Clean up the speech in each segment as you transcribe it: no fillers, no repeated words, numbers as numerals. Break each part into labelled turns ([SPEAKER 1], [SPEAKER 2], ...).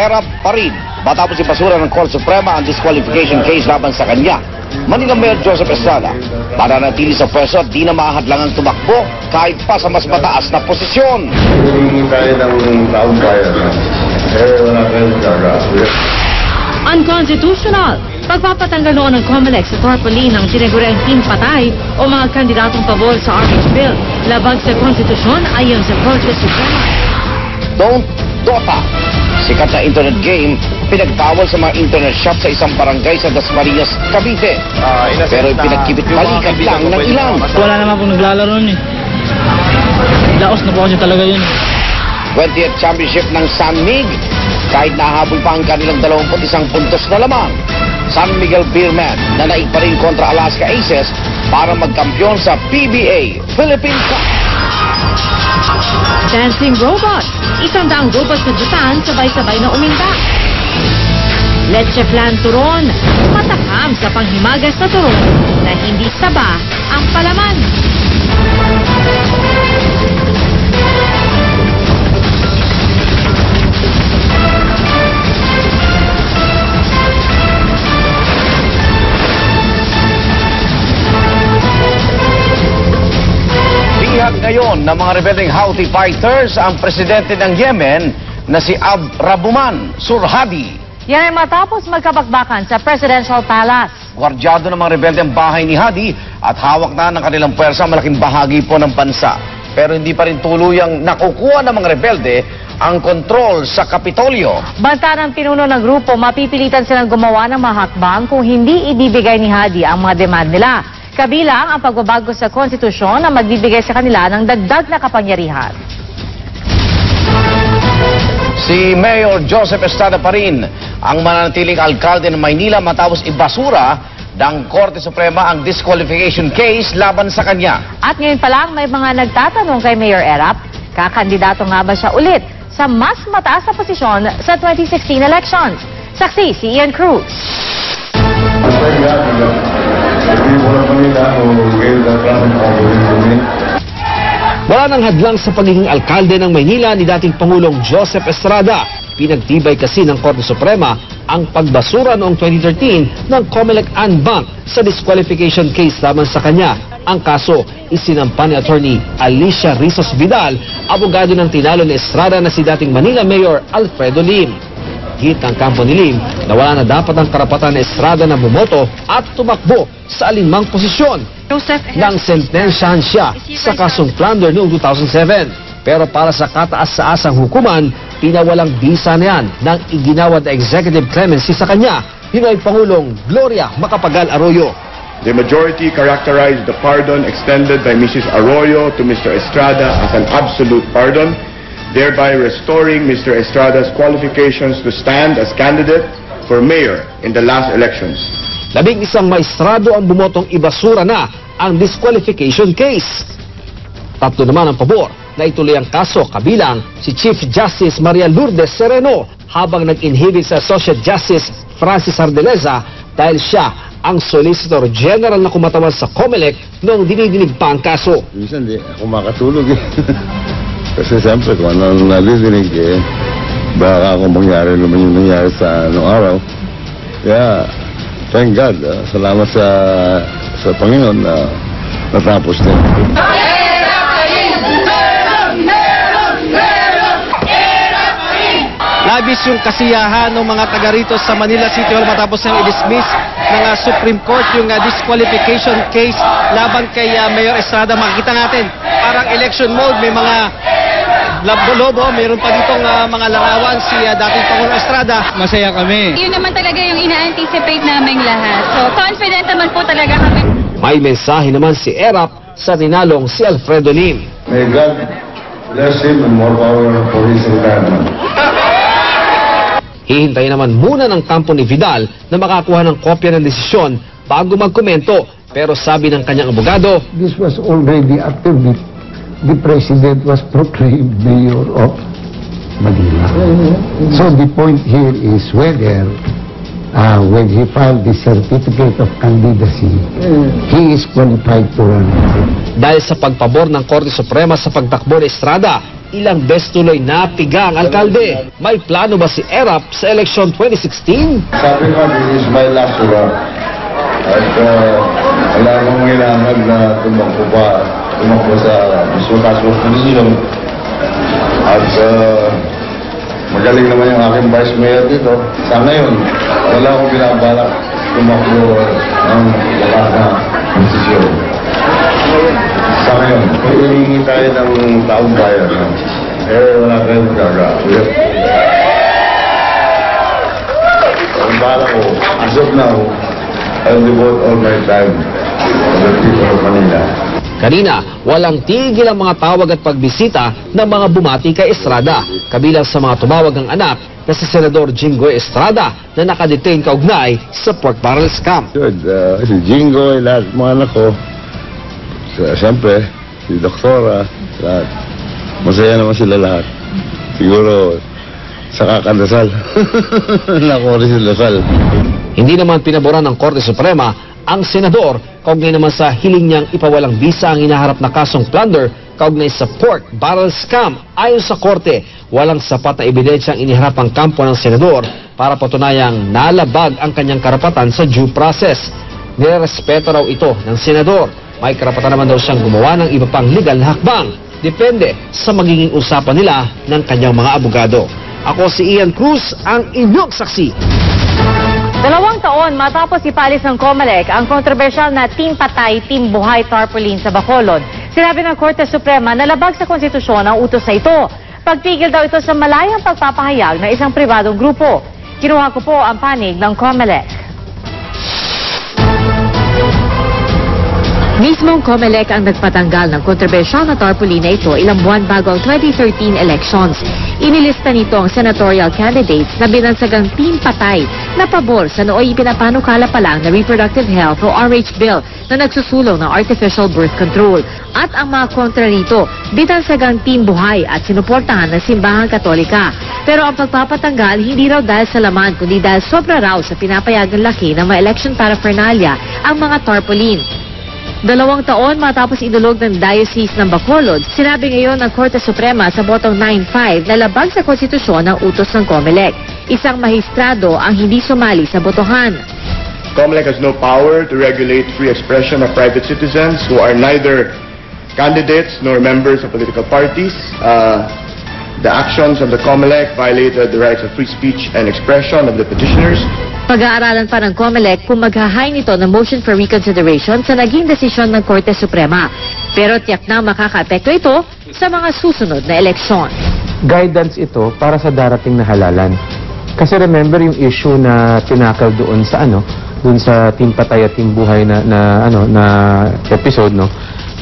[SPEAKER 1] Erap pa rin matapos ipasura ng Korte Suprema ang disqualification case laban sa kanya. Manila Mayor Joseph Estrada, para natili sa pwesto at di na maahadlang ang tumakbo kahit pa sa mas mataas na posisyon.
[SPEAKER 2] Kaya ng taong bayan, wala kayong gagawin.
[SPEAKER 3] Unconstitutional! Pagpapatanggal noon ng COMELEC sa tarpaulin ng tinaguriang team patay o mga kandidatong pabor sa RH Bill. Labag sa konstitusyon ayon sa Korte Suprema.
[SPEAKER 1] Don't Dota. Sikat na internet game, pinagtawal sa mga internet shop sa isang barangay sa Dasmariñas, Cavite. Pero pinagkibit balikat lang ng ilan.
[SPEAKER 4] Wala naman pong naglalaro nun eh. Laos na po kasi talaga yun.
[SPEAKER 1] 20th championship ng San Mig, kahit nahabol pa ang kanilang 21 puntos na lamang. San Miguel Beerman na naig pa rin kontra Alaska Aces para magkampiyon sa PBA Philippine Cup.
[SPEAKER 3] Dancing robot. 100 robot sa Japan sabay-sabay na uminda. Leche Plan Turon. Matakam sa panghimagas na turon na hindi taba ang palaman.
[SPEAKER 1] Ngayon ng mga rebelling Houthi fighters ang presidente ng Yemen na si Rabuman Surhadi.
[SPEAKER 3] Yan ay matapos magkabakbakan sa Presidential Palace.
[SPEAKER 1] Gwardyado ng mga rebelde ang bahay ni Hadi at hawak na ng kanilang pwersa malaking bahagi po ng bansa. Pero hindi pa rin tuluyang nakukuha ng mga rebelde ang kontrol sa Kapitolyo.
[SPEAKER 3] Banta ng pinuno ng grupo, mapipilitan silang gumawa ng mahakbang kung hindi ibibigay ni Hadi ang mga demand nila. Kabilang ang pagbabago sa konstitusyon na magbibigay sa kanila ng dagdag na kapangyarihan.
[SPEAKER 1] Si Mayor Joseph Estrada pa rin ang mananatiling alkalde ng Maynila matapos ibasura ng Korte Suprema ang disqualification case laban sa kanya.
[SPEAKER 3] At ngayon pa lang may mga nagtatanong kay Mayor Erap, kakandidato nga ba siya ulit sa mas mataas na posisyon sa 2016 elections? Saksi si Ian Cruz.
[SPEAKER 5] Wala nang hadlang sa pagiging alkalde ng Maynila ni dating Pangulong Joseph Estrada. Pinagtibay kasi ng Korte Suprema ang pagbasura noong 2013 ng COMELEC Bank sa disqualification case laban sa kanya. Ang kaso, isinampa ni Attorney Alicia Rizos Vidal, abogado ng tinalo ni Estrada na si dating Manila Mayor Alfredo Lim. Hit ng kampo ni Lim na wala na dapat ang karapatan ni Estrada na bumoto at tumakbo sa alinmang posisyon nang sentensyahan siya sa kasong plunder noong 2007. Pero para sa kataas-saasang hukuman, pinawalang bisa na yan ng iginawad na executive clemency sa kanya ni Pangulong Gloria Macapagal Arroyo.
[SPEAKER 2] The majority characterized the pardon extended by Mrs. Arroyo to Mr. Estrada as an absolute pardon, thereby restoring Mr. Estrada's qualifications to stand as candidate for mayor in the last elections.
[SPEAKER 5] 11 maestrado ang bumotong ibasura na ang disqualification case. 3 naman ang pabor na ituloy ang kaso, kabilang si Chief Justice Maria Lourdes Sereno, habang nag-inhibit sa Associate Justice Francis Ardeleza dahil siya ang Solicitor General na kumatawag sa COMELEC noong dinidinig pa ang kaso.
[SPEAKER 2] Minsan di ako makatulog eh. Kasi siyempre kung ano nadidinig eh, baka kung mangyari naman yung nangyari sa anong araw. Kaya, thank God, salamat sa Panginoon na natapos din.
[SPEAKER 4] Labis yung kasiyahan ng mga taga rito sa Manila City Hall matapos na i-dismiss ng Supreme Court yung disqualification case laban kay Mayor Estrada. Makikita natin, parang election mode, may mga lobo, mayroon pa ditong mga larawan si dating Pangulong Estrada. Masaya kami.
[SPEAKER 6] Yun naman talaga yung ina-anticipate naming lahat. So, confident naman po talaga kami.
[SPEAKER 5] May mensahe naman si Erap sa tinalong si Alfredo Lim.
[SPEAKER 2] May God bless him and more power for his retirement.
[SPEAKER 5] Hihintayin naman muna ng kampo ni Vidal na makakuha ng kopya ng desisyon bago magkomento. Pero sabi ng kanyang abogado,
[SPEAKER 7] this was already after the president was proclaimed mayor of Manila. So the point here is whether when he filed the certificate of candidacy, he is qualified to run.
[SPEAKER 5] Dahil sa pagpabor ng Korte Suprema sa pagtakbo ni Estrada, Ilang beses tuloy napiga ang alkalde. May plano ba si Erap sa eleksyon 2016?
[SPEAKER 2] Sabi ko, this is my last work. At wala akong kailangan na tumakbo sa mismo posisyon. At magaling naman yung aking vice mayor dito. Sa ngayon, wala akong binabalak tumakbo ng lakas na posisyon. Sa ngayon, hihingi tayo ng taong bayan. Wala tayong magagawa. Ang bala ko, as of now, I'll devote all my time to the people of Manila.
[SPEAKER 5] Kanina, walang tigil ang mga tawag at pagbisita ng mga bumati kay Estrada. Kabilang sa mga tumawag ang anak na si Senador Jinggoy Estrada na nakadetain kaugnay sa pork barrel scam.
[SPEAKER 2] Good, si Jinggoy, lahat mga anak ko. Siyempre, si Doktora, lahat. Masaya naman sila lahat. Siguro, sa kakadasal. Nakori si Dasal.
[SPEAKER 5] Hindi naman pinaboran ng Korte Suprema ang senador kaugnay naman sa hiling niyang ipawalang bisa ang hinaharap na kasong plunder kaugnay sa pork barrel scam. Ayon sa Korte, walang sapat na ebidensya ang iniharap ang kampo ng senador para patunayang nalabag ang kanyang karapatan sa due process. Nirespeto raw ito ng senador. May karapatan naman daw siyang gumawa ng iba pang legal na hakbang. Depende sa magiging usapan nila ng kanyang mga abogado. Ako si Ian Cruz, ang inyong saksi.
[SPEAKER 3] 2 taon matapos ipalis ng COMELEC ang kontrobersyal na Team Patay, Team Buhay tarpaulin sa Bacolod. Sinabi ng Korte Suprema na labag sa konstitusyon ang utos na ito. Pagtigil daw ito sa malayang pagpapahayag ng isang pribadong grupo. Kinuha ko po ang panig ng COMELEC. Mismong COMELEC ang nagpatanggal ng kontrobersyal na tarpaulin na ito ilang buwan bago ang 2013 elections. Inilista nito ang senatorial candidates na binansagang Team Patay na pabor sa nooy ipinapanukala pa lang na Reproductive Health o RH Bill na nagsusulong ng artificial birth control. At ang mga kontra rito, binansagang Team Buhay at sinuportahan ng Simbahang Katolika. Pero ang pagpapatanggal hindi raw dahil sa laman kundi dahil sobra raw sa pinapayagang laki ng mga election paraphernalia ang mga tarpaulin. 2 taon matapos idulog ng Diocese ng Bacolod, sinabi ngayon ng Korte Suprema sa botong 9-5 na labag sa konstitusyon ang utos ng COMELEC. Isang mahistrado ang hindi sumali sa botohan.
[SPEAKER 8] COMELEC has no power to regulate free expression of private citizens who are neither candidates nor members of political parties. The actions of the COMELEC violated the rights of free speech and expression of the petitioners.
[SPEAKER 3] Pag-aaralan pa ng COMELEC kung maghahain ito ng motion for reconsideration sa naging desisyon ng Korte Suprema. Pero tiyak na makaka-apekto ito sa mga susunod na eleksyon.
[SPEAKER 9] Guidance ito para sa darating na halalan. Kasi remember yung issue na tinakal doon sa Team Patay at Team Buhay na episode, no?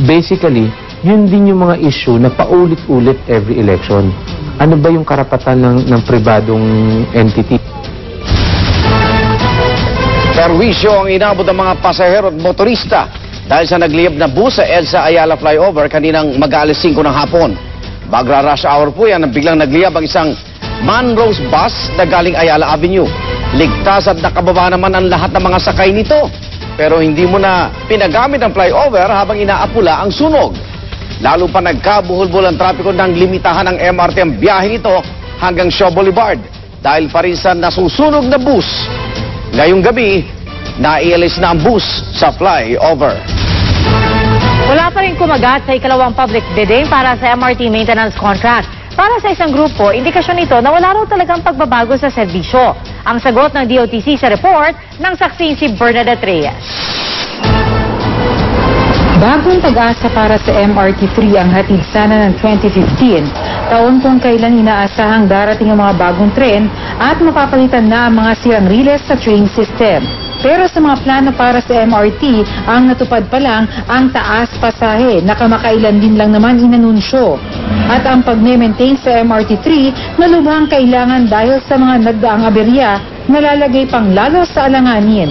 [SPEAKER 9] Basically, yun din yung mga issue na paulit-ulit every election. Ano ba yung karapatan ng pribadong entity?
[SPEAKER 1] Perwisyo ang inabot ng mga pasahero at motorista dahil sa nagliyab na bus sa Elsa Ayala Flyover kaninang mag-aalas 5 ng hapon. Bagra-rush hour po yan, biglang nagliyab ang isang Manrose bus na galing Ayala Avenue. Ligtas at nakababa naman ang lahat ng mga sakay nito. Pero hindi mo na pinagamit ang flyover habang inaapula ang sunog. Lalo pa nagkabuhol-buhol ang trapiko ng limitahan ng MRT ang biyahe nito hanggang Shaw Boulevard dahil pa rin sa nasusunog na bus. Ngayong gabi, naialis na ang bus sa flyover.
[SPEAKER 3] Wala pa rin kumagat sa ikalawang public bidding para sa MRT maintenance contract. Para sa isang grupo, indikasyon nito na wala raw talagang pagbabago sa serbisyo. Ang sagot ng DOTC sa report ng saksing si Bernadette Reyes.
[SPEAKER 10] Bagong pag-asa para sa MRT3 ang hatid sana ng 2015, taon kung kailan inaasahang darating ang mga bagong tren at mapapalitan na ang mga sirang riles sa train system. Pero sa mga plano para sa MRT, ang natupad pa lang ang taas pasahe na kamakailan din lang naman inanunsyo. At ang pag-maintain sa MRT3 na lubhang kailangan dahil sa mga nagdaang aberya, nalalagay pang lalo sa alanganin.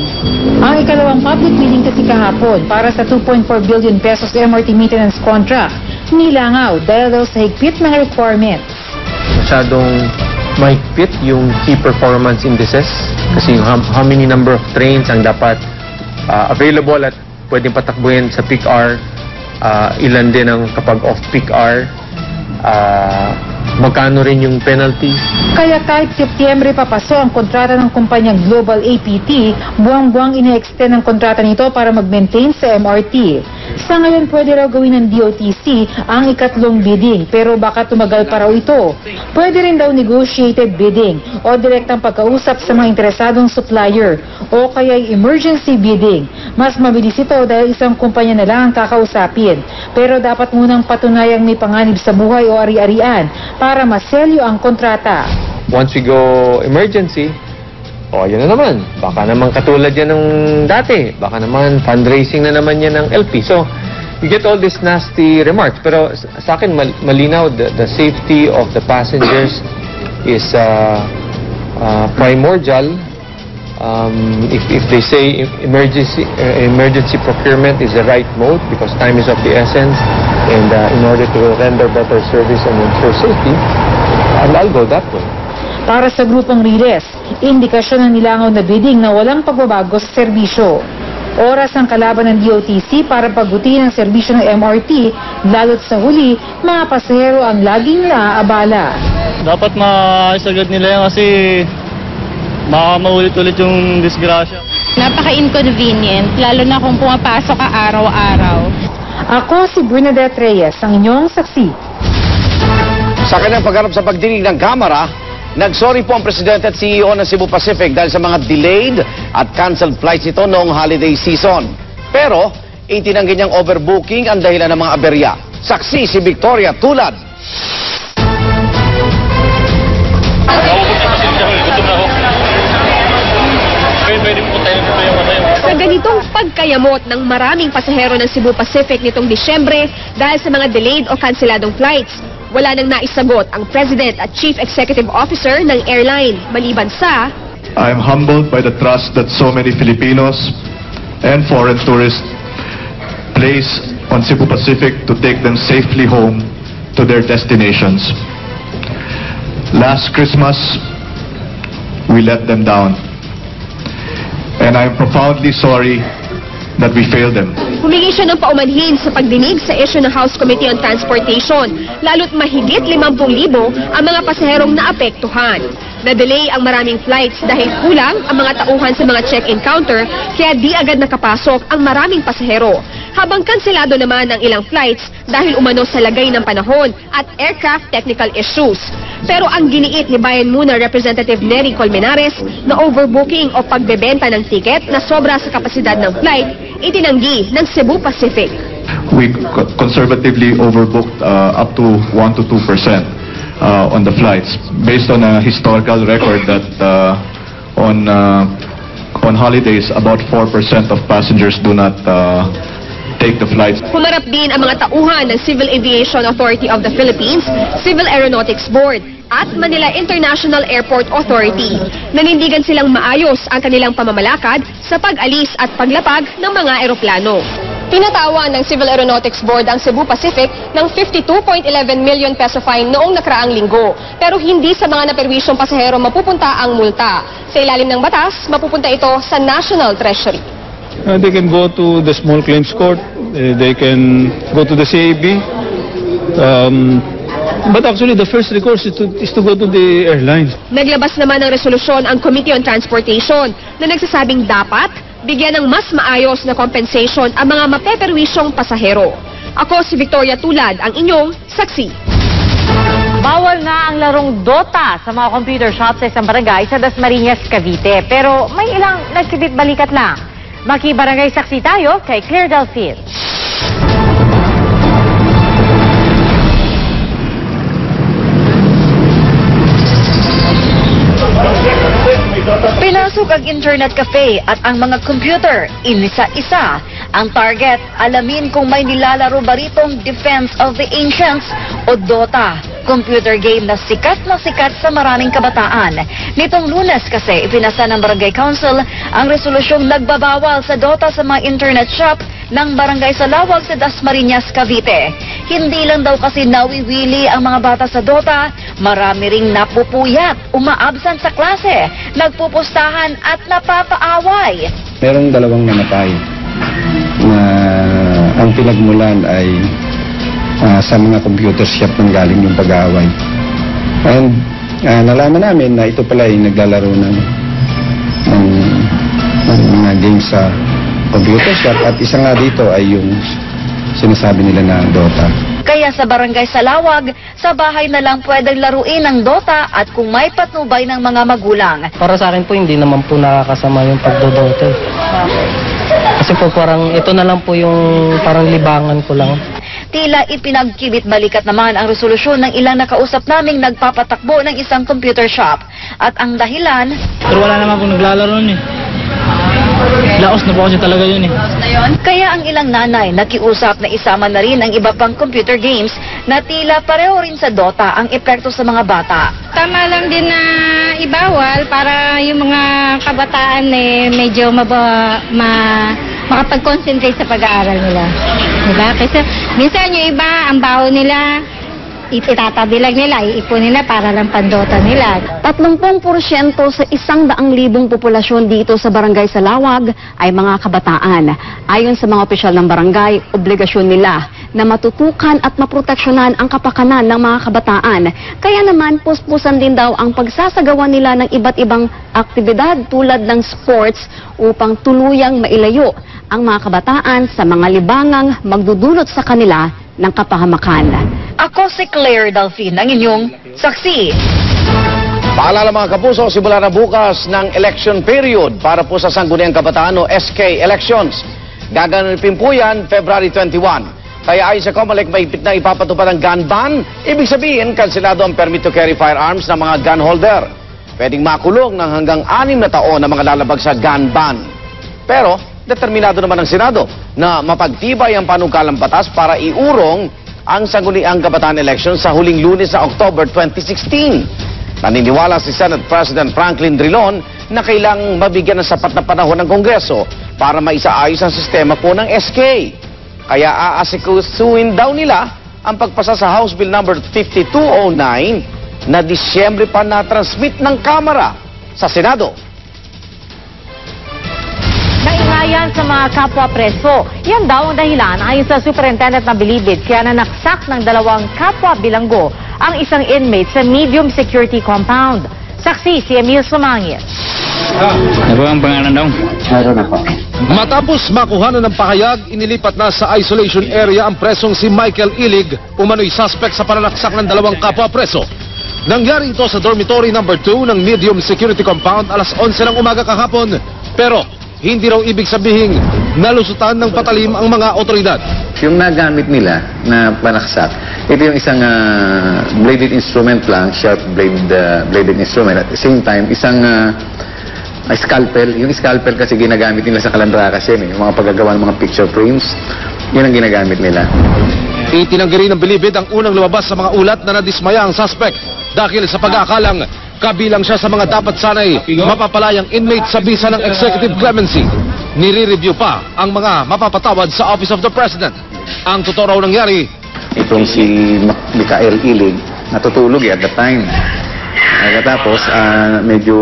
[SPEAKER 10] Ang ikalawang public bidding kasi kahapon para sa 2.4 billion pesos MRT maintenance contract, nilangaw dahil daw sa higpit na requirement.
[SPEAKER 9] Masyadong mahigpit yung key performance indices kasi yung how many number of trains ang dapat available at pwedeng patakbuhin sa peak hour, ilan din ang kapag off-peak hour. Magkano rin yung penalty?
[SPEAKER 10] Kaya kahit Setyembre papaso ang kontrata ng kumpanyang Global APT, buwang-buwang ine-extend ang kontrata nito para mag-maintain sa MRT. Sa ngayon, pwede raw gawin ng DOTC ang ikatlong bidding, pero baka tumagal pa raw ito. Pwede rin daw negotiated bidding o direktang pagkausap sa mga interesadong supplier o kaya emergency bidding. Mas mabilis ito dahil isang kumpanya na lang ang kakausapin. Pero dapat munang patunayang may panganib sa buhay o ari-arian para maselyo ang kontrata.
[SPEAKER 9] Once we go emergency, yun na naman. Baka naman katulad yan ng dati. Baka naman fundraising na naman yan ng LP. So, you get all these nasty remarks. Pero sa akin, malinaw, the safety of the passengers is primordial. If they say emergency procurement is the right mode because time is of the essence, and in order to render better service and ensure safety, I'll go that way.
[SPEAKER 10] Para sa grupong Riles, indikasyon ng nilangaw na bidding na walang pagbabago sa serbisyo. Oras ang kalaban ng DOTC para pagbutihin ang serbisyo ng MRT, lalo't sa huli, mga pasahero ang laging naaabala.
[SPEAKER 11] Dapat maisagad nila yan kasi baka maulit-ulit yung disgrasya.
[SPEAKER 6] Napaka-inconvenient, lalo na kung pumapasok ka araw-araw.
[SPEAKER 10] Ako si Bernadette Reyes, ang inyong saksi.
[SPEAKER 1] Sa kanyang pagharap sa pagdinig ng Kamara, nagsorry po ang Presidente at CEO ng Cebu Pacific dahil sa mga delayed at canceled flights nito noong holiday season. Pero, itinanggi niyang overbooking ang dahilan ng mga aberya. Saksi si Victoria Tulad.
[SPEAKER 12] Sa ganitong pagkayamot ng maraming pasahero ng Cebu Pacific nitong Disyembre dahil sa mga delayed o kanseladong flights, wala nang naisagot ang President at Chief Executive Officer ng airline, maliban sa
[SPEAKER 8] I am humbled by the trust that so many Filipinos and foreign tourists place on Cebu Pacific to take them safely home to their destinations. Last Christmas, we let them down. And I am profoundly sorry that we failed them.
[SPEAKER 12] Humingi siya ng paumanhin sa pagdinig sa issue ng House Committee on Transportation, lalo't mahigit 50,000 ang mga pasaherong naapektuhan. Na-delay ang maraming flights dahil kulang ang mga tauhan sa mga check-in counter, kaya di agad nakapasok ang maraming pasahero. Habang kanselado naman ang ilang flights dahil umano sa lagay ng panahon at aircraft technical issues. Pero ang giniit ni Bayan Muna Representative Nery Colmenares na overbooking o pagbebenta ng ticket na sobra sa kapasidad ng flight, itinanggi ng Cebu Pacific.
[SPEAKER 8] We conservatively overbooked up to 1 to 2% on the flights based on a historical record that on holidays about 4% of passengers do not take the flights.
[SPEAKER 12] Humarap din ang mga tauhan ng Civil Aviation Authority of the Philippines, Civil Aeronautics Board at Manila International Airport Authority. Nanindigan silang maayos ang kanilang pamamalakad sa pag-alis at paglapag ng mga eroplano. Pinatawan ng Civil Aeronautics Board ang Cebu Pacific ng 52.11 million peso fine noong nakaraang linggo. Pero hindi sa mga naperwisyong pasahero mapupunta ang multa. Sa ilalim ng batas, mapupunta ito sa National Treasury.
[SPEAKER 11] They can go to the small claims court. They can go to the CAB. But actually, the first recourse is to go to the airline.
[SPEAKER 12] Naglabas naman ng resolusyon ang Committee on Transportation na nagsasabing dapat bigyan ng mas maayos na compensation ang mga mapeperwisyong pasahero. Ako si Victoria Tulad, ang inyong saksi.
[SPEAKER 3] Bawal na ang larong Dota sa mga computer shops sa isang barangay sa Dasmariñas, Cavite. Pero may ilang nagsibit-balikat lang. Makibarangay saksi tayo kay Claire Delfin.
[SPEAKER 13] Pinasok ang internet cafe at ang mga computer, inisa-isa. Ang target, alamin kung may nilalaro ba ritong Defense of the Ancients o Dota, computer game na sikat sa maraming kabataan. Nitong Lunes kasi, ipinasa ng Barangay Council ang resolusyong nagbabawal sa Dota sa mga internet shop ng Barangay Salawag sa Dasmariñas, Cavite. Hindi lang daw kasi nawiwili ang mga bata sa Dota, marami ring napupuyat, umaabsent sa klase, nagpupustahan at napapaaway.
[SPEAKER 14] Merong 2 namatay na ang pinagmulan ay sa mga computer shop nang galing yung pag-aaway. And nalaman namin na ito pala ay naglalaro ng mga games sa computer shop at isa nga dito ay yung sinasabi nila na Dota.
[SPEAKER 13] Kaya sa barangay Salawag, sa bahay na lang pwedeng laruin ang Dota at kung may patnubay ng mga magulang.
[SPEAKER 11] Para sa akin po, hindi naman po nakakasama yung pagdodota. Kasi po parang ito na lang po yung parang libangan ko lang.
[SPEAKER 13] Tila ipinagkibit balikat naman ang resolusyon ng ilang nakausap naming nagpapatakbo ng isang computer shop. At ang dahilan...
[SPEAKER 11] Pero wala naman po naglalaro nun eh. Laos na po kasi talaga yun eh.
[SPEAKER 13] Kaya ang ilang nanay nakiusap na isama na rin ang iba pang computer games na tila pareho rin sa Dota ang epekto sa mga bata.
[SPEAKER 6] Tama lang din na ibawal para yung mga kabataan medyo makapag-concentrate sa pag-aaral nila. Diba? Kasi minsan yung iba, ang baho nila, itatabi lang nila, iipon nila para lang pandota nila.
[SPEAKER 15] 30% sa 100,000 populasyon dito sa Barangay Salawag ay mga kabataan. Ayon sa mga opisyal ng barangay, obligasyon nila na matutukan at maproteksyonan ang kapakanan ng mga kabataan. Kaya naman, puspusan din daw ang pagsasagawa nila ng iba't ibang aktibidad tulad ng sports upang tuluyang mailayo ang mga kabataan sa mga libangang magdudulot sa kanila ng kapahamakan.
[SPEAKER 13] Ako si Claire Delphine, ang inyong saksi.
[SPEAKER 1] Paalala mga kapuso, simula na bukas ng election period para po sa Sangguniang Kabataan o SK Elections. Gaganapin po yan February 21. Kaya ayon sa COMELEC, mahigpit na ipapatupad ang gun ban. Ibig sabihin, kansilado ang permit to carry firearms ng mga gun holder. Pwedeng makulong ng hanggang 6 na taon na mga lalabag sa gun ban. Pero, determinado naman ng Senado na mapagtibay ang panukalang batas para iurong ang Sangguniang Kabataan Elections sa huling Lunes na October 2016. Naniniwala si Senate President Franklin Drilon na kailangang mabigyan ng sapat na panahon ng Kongreso para maisaayos ang sistema po ng SK. Kaya aasikasuhin daw nila ang pagpasa sa House Bill number 5209 na Disyembre pa na-transmit ng Kamara sa Senado.
[SPEAKER 3] Naingayan sa mga kapwa preso. Yan daw ang dahilan ayon sa Superintendent ng Bilibid kaya nanaksak ng 2 kapwa bilanggo ang isang inmate sa medium security compound. Saksi si Emil Sumangit.
[SPEAKER 11] Ano ang pangalan daw?
[SPEAKER 16] Matapos makuhanan ng pahayag, inilipat na sa isolation area ang presong si Michael Ilig, umano'y suspect sa pananaksak ng 2 kapwa preso. Nangyari ito sa dormitory number 2 ng medium security compound alas 11 ng umaga kahapon. Pero hindi raw ibig sabihin nalusutan ng patalim ang mga otoridad.
[SPEAKER 17] Yung nagamit nila na panaksak, ito yung isang bladed instrument lang, sharp bladed instrument. At the same time, isang scalpel. Yung scalpel kasi ginagamit nila sa kalandrakas yan, yung mga paggagawa ng mga picture frames, yun ang ginagamit nila.
[SPEAKER 16] Itinanggi rin ng Bilibid ang unang lumabas sa mga ulat na nadismaya ang suspect dahil sa pag-aakalang kabilang siya sa mga dapat sanay mapapalayang inmate sa bisa ng executive clemency. Nire-review pa ang mga mapapatawad sa Office of the President. Ang totoo raw nangyari,
[SPEAKER 17] Itong si Michael Ilig, natutulog at the time. Tapos, medyo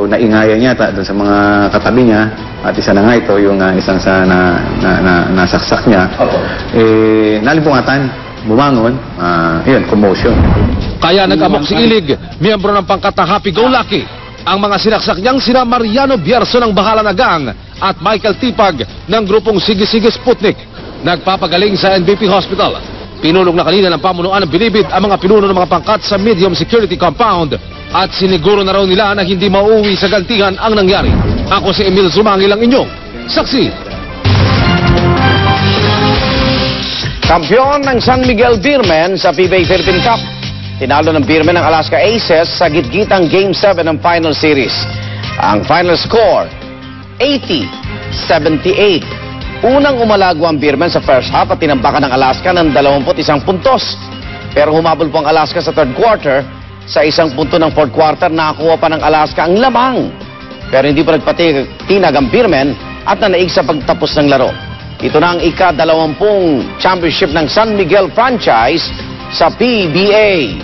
[SPEAKER 17] naingayan yata doon sa mga katabi niya. At isa na nga ito, yung isang sa nasaksak niya. Nalimpungatan, bumangon, yun, commotion.
[SPEAKER 16] Kaya nag-amok si Ilig, miyembro ng pangkat na Happy Go Lucky. Ang mga sinaksak niyang sina Mariano Bierso ng Bahala na Gang at Michael Tipag ng grupong Sige-Sige Sputnik. Nagpapagaling sa NBP Hospital. Pinulong na kanina ng pamunuan ng Bilibid ang mga pinuno ng mga pangkat sa medium security compound at siniguro na raw nila na hindi mauuwi sa gantihan ang nangyari. Ako si Emil Sumangil ang inyong saksi.
[SPEAKER 1] Kampiyon ng San Miguel Beermen sa PBA Philippine Cup. Tinalo ng Beermen ang Alaska Aces sa gitgitang Game 7 ng Final Series. Ang final score, 80-78. Unang umalago ang Beermen sa first half at tinambakan ng Alaska ng 21 puntos. Pero humabol po ang Alaska sa third quarter. Sa 1 punto ng fourth quarter, nakakuha pa ng Alaska ang lamang. Pero hindi pa nagpatinag ang Beermen at nanaig sa pagtapos ng laro. Ito na ang ika-20 championship ng San Miguel franchise sa PBA.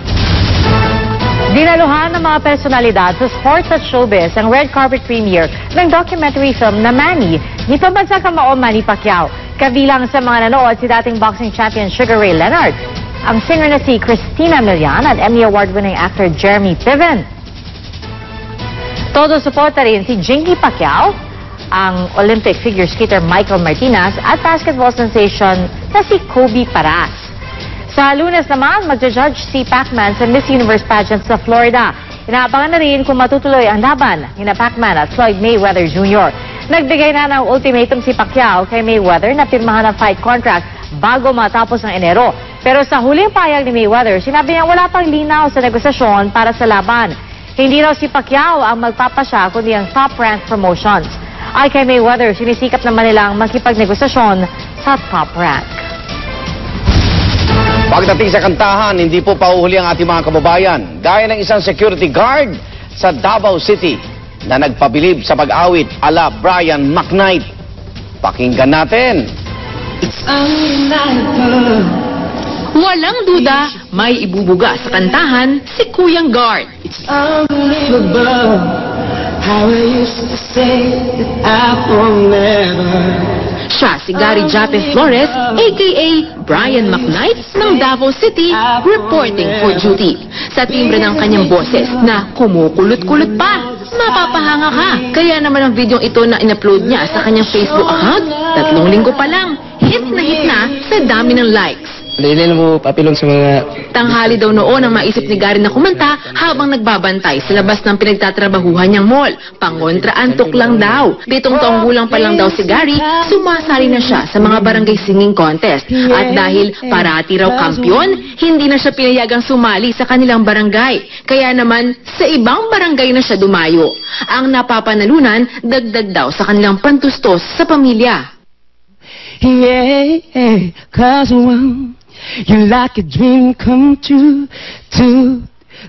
[SPEAKER 3] Dinaluhan ng mga personalidad sa sports at showbiz ang red carpet premiere ng documentary film na Manny ni pambansang kamao Manny Pacquiao. Kabilang sa mga nanood si dating boxing champion Sugar Ray Leonard, ang singer na si Christina Milian at Emmy Award-winning actor Jeremy Piven. Todo suporta rin si Jinky Pacquiao, ang Olympic figure skater Michael Martinez at basketball sensation na si Kobe Paras. Sa Lunes naman, magja-judge si Pacman sa Miss Universe pageant sa Florida. Inaabangan na rin kung matutuloy ang laban ni Pacman at Floyd Mayweather Jr. Nagbigay na ng ultimatum si Pacquiao kay Mayweather na pirmahan ang fight contract bago matapos ng Enero. Pero sa huling payag ni Mayweather, sinabi niya wala pang linaw sa negosasyon para sa laban. Hindi raw si Pacquiao ang magpapasya kundi ang top-ranked promotions. Ay kay Mayweather, sinisikap naman nilang makipagnegosasyon sa top rank.
[SPEAKER 1] Pagdating sa kantahan, hindi po pahuhuli ang ating mga kababayan. Gaya ng isang security guard sa Davao City na nagpabilib sa pag-awit ala Brian McKnight. Pakinggan natin.
[SPEAKER 18] Walang duda, may ibubuga sa kantahan si Kuyang Guard. It's unbelievable how I used to say that I won't never. Siya si Gary Jape Flores, a.k.a. Brian McKnight ng Davao City, reporting for duty. Sa timbre ng kanyang boses na kumukulot-kulot pa, mapapahanga ka. Kaya naman ang video ito na in-upload niya sa kanyang Facebook account, 3 linggo pa lang, hit na sa dami ng likes.
[SPEAKER 11] Hindi mo papilong sa mga...
[SPEAKER 18] Tanghali daw noon ang maisip ni Gary na kumanta habang nagbabantay sa labas ng pinagtatrabahuhan niyang mall. Pangontra antok lang daw. 7 taong gulang pa lang daw si Gary, sumasali na siya sa mga barangay singing contest. At dahil parati raw kampyon, hindi na siya pinayagang sumali sa kanilang barangay. Kaya naman, sa ibang barangay na siya dumayo. Ang napapanalunan, dagdag daw sa kanilang pantustos sa pamilya.
[SPEAKER 19] Yeah, cause you're like a dream come true,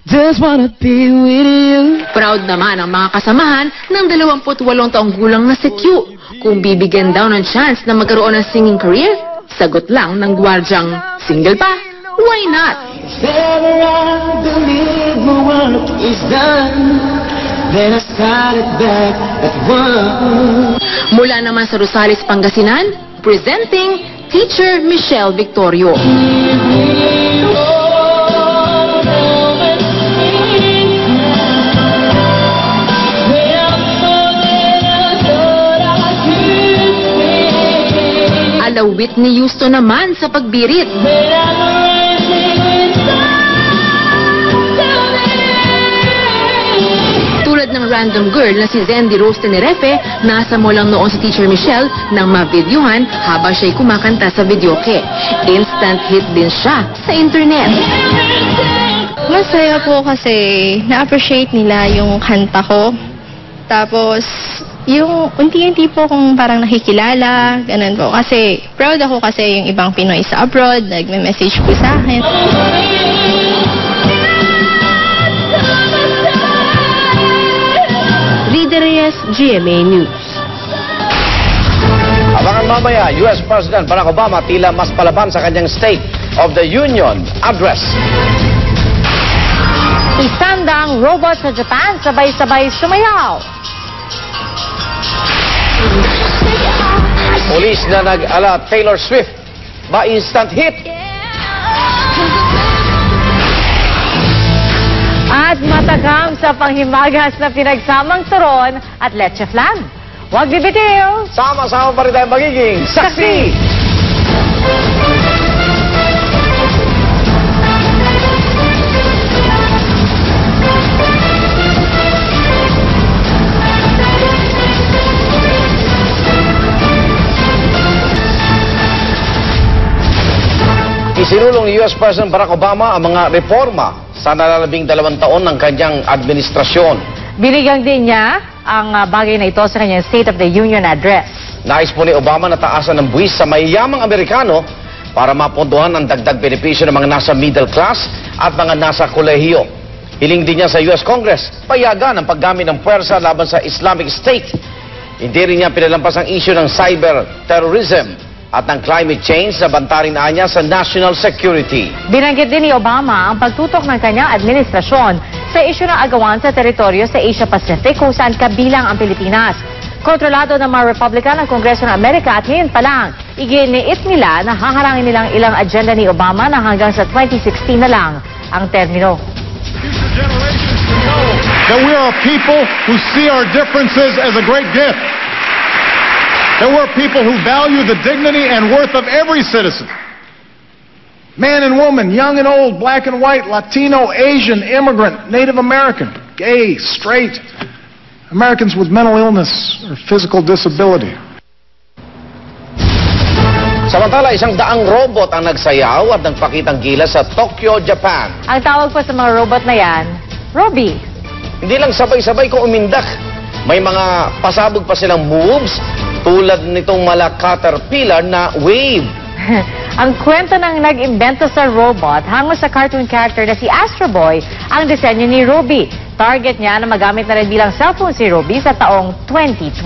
[SPEAKER 19] just wanna be with you.
[SPEAKER 18] Proud naman ang mga kasamahan ng 28 taong gulang na si Q. Kung bibigyan daw ng chance na magkaroon ng singing career, sagot lang ng gwardyang single pa, why not?
[SPEAKER 19] If ever I believe my work is done, then I started back at one.
[SPEAKER 18] Mula naman sa Rosales, Pangasinan, presenting Teacher Michelle Victorio. Ala Whitney Houston naman sa pagbirit. Tulad ng random girl na si Zendy Rose Tenerefe, nasa mo lang noon si Teacher Michelle nang ma-videohan habang siya'y kumakanta sa videoke. Instant hit din siya sa internet.
[SPEAKER 20] Masaya po kasi na-appreciate nila yung kanta ko. Tapos, yung unti-unti po kung parang nakikilala, ganun po. Kasi proud ako kasi yung ibang Pinoy sa abroad, nagme-message po sa akin.
[SPEAKER 18] Reyes, GMA News.
[SPEAKER 1] Abangan mamaya, US President Barack Obama tila mas palaban sa kanyang State of the Union address.
[SPEAKER 3] Isandang robot sa Japan, sabay-sabay sumayaw.
[SPEAKER 1] Police na nag-ala Taylor Swift ba instant hit?
[SPEAKER 3] At matakam sa panghimagas na pinagsamang turon at leche flan. Huwag bibitiw!
[SPEAKER 1] Sama-sama pa rin tayo magiging saksi! Isinulong ni US President Barack Obama ang mga reforma sa nalalabing 2 taon ng kanyang administrasyon.
[SPEAKER 3] Binigyan din niya ang bagay na ito sa kanyang State of the Union address.
[SPEAKER 1] Nais po ni Obama na taasan ng buwis sa mayayamang Amerikano para mapondohan ang dagdag benepisyo ng mga nasa middle class at mga nasa kolehiyo. Hiling din niya sa US Congress, payagan ang paggamit ng puwersa laban sa Islamic State. Hindi rin niya pinalampas ang issue ng cyber terrorism at ng climate change na bantarin na niya sa national security.
[SPEAKER 3] Binanggit din ni Obama ang pagtutok ng kanyang administrasyon sa isyu ng agawan sa teritoryo sa Asia Pacific kung saan kabilang ang Pilipinas. Kontrolado ng mga Republican ang Kongreso ng Amerika at ngayon pa lang, iginiit nila na haharangin nilang ilang agenda ni Obama na hanggang sa 2016 na lang ang termino.
[SPEAKER 21] That we are a people who see our differences as a great gift. That we're people who value the dignity and worth of every citizen. Man and woman, young and old, black and white, Latino, Asian, immigrant, Native American, gay, straight, Americans with mental illness or physical disability.
[SPEAKER 1] Samantala, 100 robot ang nagsayaw at nagpakitang gilas sa Tokyo, Japan.
[SPEAKER 3] Ang tawag po sa mga robot na yan, Robbie.
[SPEAKER 1] Hindi lang sabay-sabay kung umindak. May mga pasabog pa silang moves tulad nitong mala caterpillar na wave.
[SPEAKER 3] Ang kwento ng nag-imbento sa robot hango sa cartoon character na si Astro Boy ang disenyo ni Robbie. Target niya na magamit na rin bilang cellphone si Robbie sa taong 2020.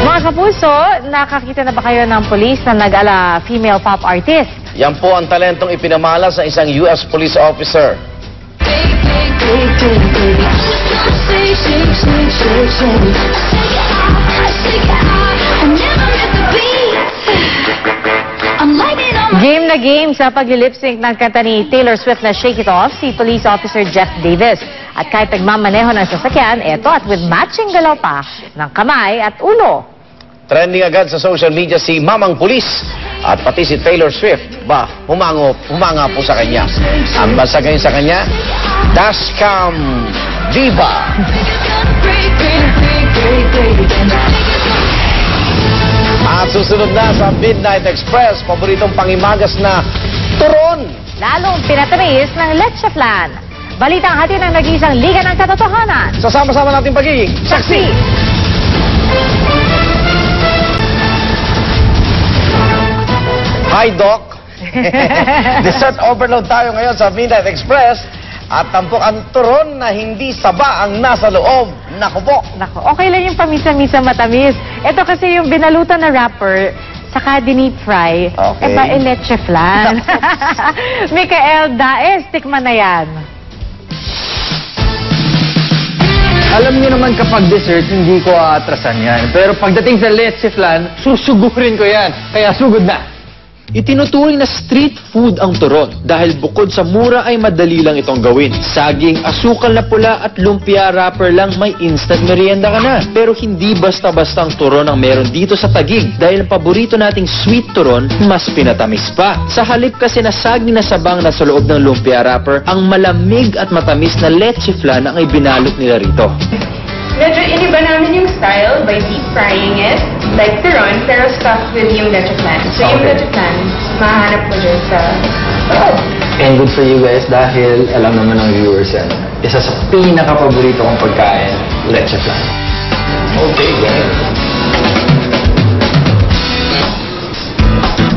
[SPEAKER 3] Mga kapuso, nakakita na ba kayo ng polis na nag-ala female pop artist?
[SPEAKER 1] Yan po ang talentong ipinamala sa isang US police officer.
[SPEAKER 3] Game na game sa pag-lip-sync ng kanta ni Taylor Swift na Shake It Off, si Police Officer Jeff Davis. At kahit nagmamaneho ng sasakyan, eto at with matching galaw pa ng kamay at ulo.
[SPEAKER 1] Trending agad sa social media si Mamang Pulis at pati si Taylor Swift. Humanga po sa kanya. Ang basa ngayon sa kanya, Dashcam Diva. At susunod na sa Midnight Express, paboritong pangimagas na turon.
[SPEAKER 3] Lalong pinatamis ng Leche Flan. Balitang hati ng nag-iisang liga ng katotohanan.
[SPEAKER 1] Sasama-sama natin pagiging saksi. Hi, Doc. Dessert overload tayo ngayon sa Midnight Express. At tampok ang turon na hindi saba ang nasa loob. Naku po.
[SPEAKER 3] Naku, okay lang yung pamisa-misa matamis. Ito kasi yung binalutan na wrapper, saka dinip fry.
[SPEAKER 1] Okay.
[SPEAKER 3] Eba, leche flan. Mikael Daes, tikman na yan.
[SPEAKER 22] Alam niyo naman kapag dessert, hindi ko aatrasan yan. Pero pagdating sa leche flan, susugurin ko yan. Kaya sugod na.
[SPEAKER 9] Itinuturing na street food ang turon dahil bukod sa mura ay madali lang itong gawin. Saging, asukal na pula at lumpia wrapper lang may instant merienda ka na. Pero hindi basta-basta ang turon ang meron dito sa Taguig dahil ang paborito nating sweet turon mas pinatamis pa. Sa halip kasi na saging na sabang na sa loob ng lumpia wrapper, ang malamig at matamis na leche flan ang ibinalot nila rito.
[SPEAKER 23] Medyo iniba namin yung style by deep frying it, like turon, pero stuffed with yung leche flan. So yung leche flan, mahanap mo dyan sa loob.
[SPEAKER 22] And good for you guys dahil alam naman ng viewers yan. Isa sa pinaka-paborito kong pagkain, leche flan. Okay, guys.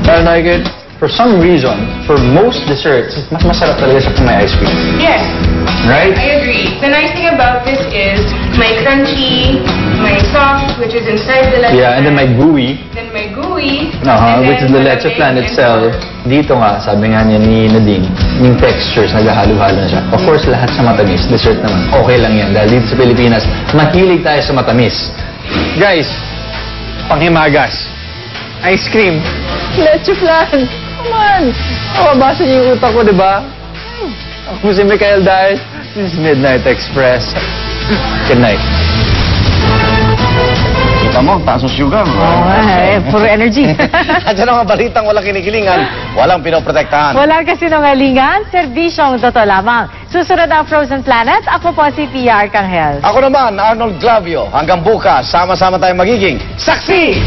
[SPEAKER 9] Well, like for some reason, for most desserts, mas masarap talaga siya kung may ice cream.
[SPEAKER 23] Yes.
[SPEAKER 9] Right?
[SPEAKER 23] I agree. The nice thing about this is my crunchy, my soft, which is inside the leche
[SPEAKER 9] Yeah, and then my gooey.
[SPEAKER 23] Then my gooey. and
[SPEAKER 9] Which is the leche flan itself. Dito nga, sabi nga niya ni Nadine, yung textures, naghahalo-halo na siya. Of course, lahat sa matamis, dessert naman, okay lang yan. Dahil dito sa Pilipinas, mahilig tayo sa matamis. Guys, panghimagas, ice cream, leche flan. Come on! Mababasa niyo yung utak ko, di ba? Ako si Mikael Daes. This is Midnight Express. Good night.
[SPEAKER 1] Kita mo, taas ang sugar.
[SPEAKER 3] Puro energy.
[SPEAKER 1] At sa mga balitang walang kinikilingan, walang pinoprotektahan.
[SPEAKER 3] Walang kasinungalingan, serbisyong totoo lamang. Susunod ang Frozen Planet, ako po si Pia Arcangel.
[SPEAKER 1] Ako naman, Arnold Glavio. Hanggang bukas, sama-sama tayong magiging saksi!